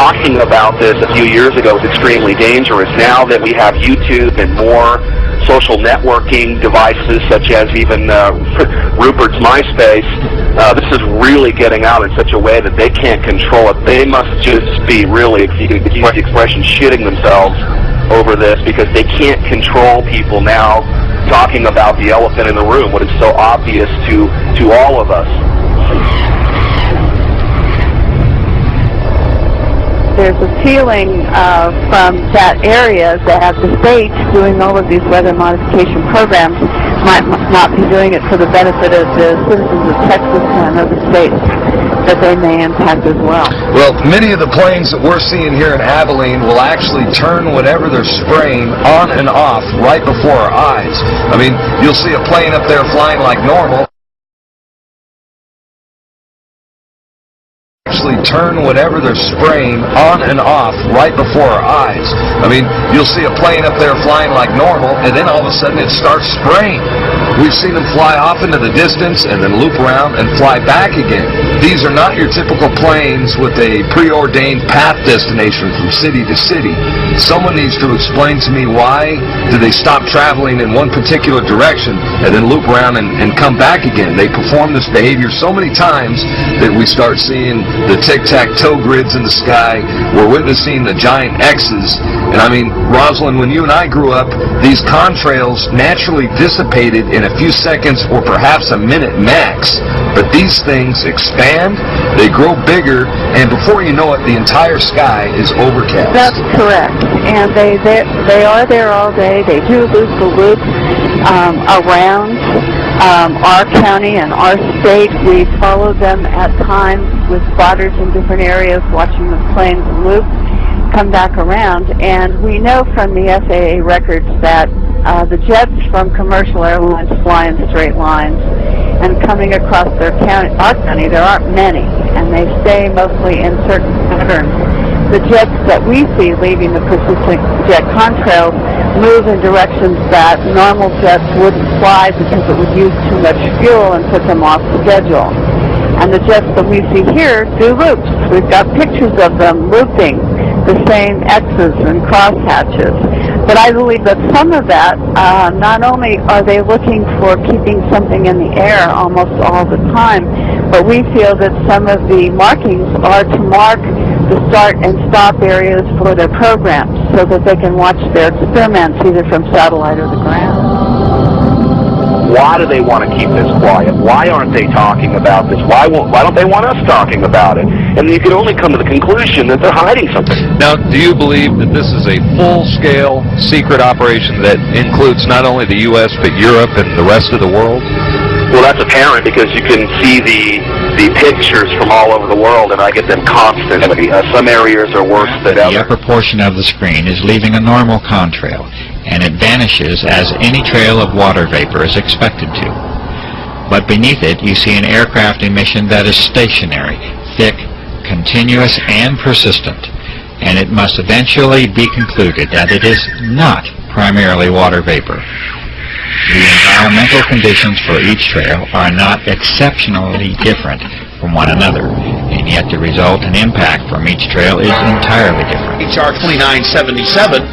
talking about this a few years ago was extremely dangerous. Now that we have YouTube and more social networking devices, such as even Rupert's MySpace, this is really getting out in such a way that they can't control it. They must just be really, if you could use the expression, shitting themselves over this, because they can't control people now talking about the elephant in the room, what is so obvious to all of us. There's a feeling from that area that the states doing all of these weather modification programs might not be doing it for the benefit of the citizens of Texas and other states that they may impact as well. Well, many of the planes that we're seeing here in Abilene will actually turn whatever they're spraying on and off right before our eyes. I mean, you'll see a plane up there flying like normal. Turn whatever they're spraying on and off right before our eyes. I mean, you'll see a plane up there flying like normal, and then all of a sudden it starts spraying. We've seen them fly off into the distance and then loop around and fly back again. These are not your typical planes with a preordained path destination from city to city. Someone needs to explain to me, why do they stop traveling in one particular direction and then loop around and come back again? They perform this behavior so many times that we start seeing the tic-tac-toe grids in the sky. We're witnessing the giant X's. And I mean, Rosalind, when you and I grew up, these contrails naturally dissipated in a few seconds or perhaps a minute max. But these things expand, they grow bigger, and before you know it, the entire sky is overcast. That's correct. And they are there all day. They do loop the loop around our county and our state. We follow them at times with spotters in different areas, watching the planes loop, come back around. And we know from the FAA records that the jets from commercial airlines fly in straight lines, and coming across our county, there aren't many, and they stay mostly in certain patterns. The jets that we see leaving the persistent jet contrails move in directions that normal jets wouldn't fly because it would use too much fuel and put them off schedule. And the jets that we see here do loops. We've got pictures of them looping the same X's and crosshatches. But I believe that some of that, not only are they looking for keeping something in the air almost all the time, but we feel that some of the markings are to mark the start and stop areas for their programs so that they can watch their experiments either from satellite or the ground. Why do they want to keep this quiet? Why aren't they talking about this? Why don't they want us talking about it? And you can only come to the conclusion that they're hiding something. Now, do you believe that this is a full-scale secret operation that includes not only the U.S. but Europe and the rest of the world? Well, that's apparent because you can see the pictures from all over the world, and I get them constantly. Some areas are worse than others. The upper portion of the screen is leaving a normal contrail, and it vanishes as any trail of water vapor is expected to. But beneath it, you see an aircraft emission that is stationary, thick, continuous, and persistent, and it must eventually be concluded that it is not primarily water vapor. The environmental conditions for each trail are not exceptionally different from one another, and yet the result and impact from each trail is entirely different. HR 2977,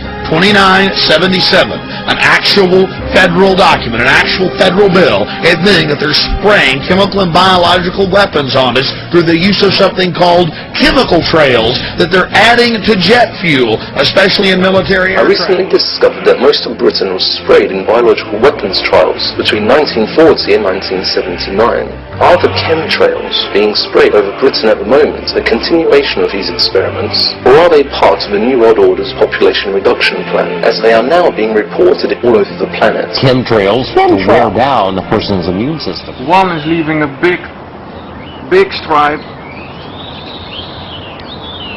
an actual federal document, an actual federal bill, admitting that they're spraying chemical and biological weapons on us through the use of something called chemical trails that they're adding to jet fuel, especially in military aircraft. I recently discovered that most of Britain was sprayed in biological weapons trials between 1940 and 1979. Are the chemtrails being sprayed over Britain at the moment a continuation of these experiments, or are they part of the New World Order's population reduction plan, as they are now being reported all over the planet? Chemtrails to wear down a person's immune system. One is leaving a big stripe,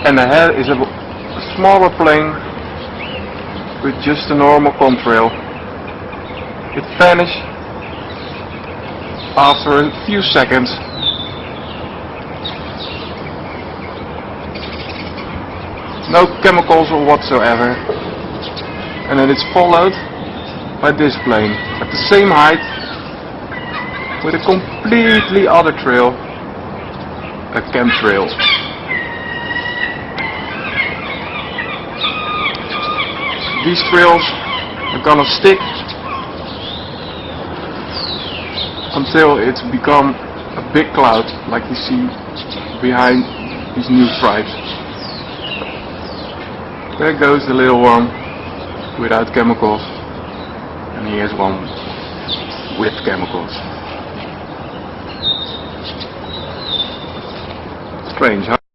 and ahead is a smaller plane with just a normal contrail. It vanished after a few seconds. No chemicals or whatsoever. And then it's followed by this plane at the same height with a completely other trail, a chemtrail. these trails are gonna stick until it's become a big cloud like you see behind these new stripes. There goes the little one without chemicals, and here's one with chemicals. Strange, huh?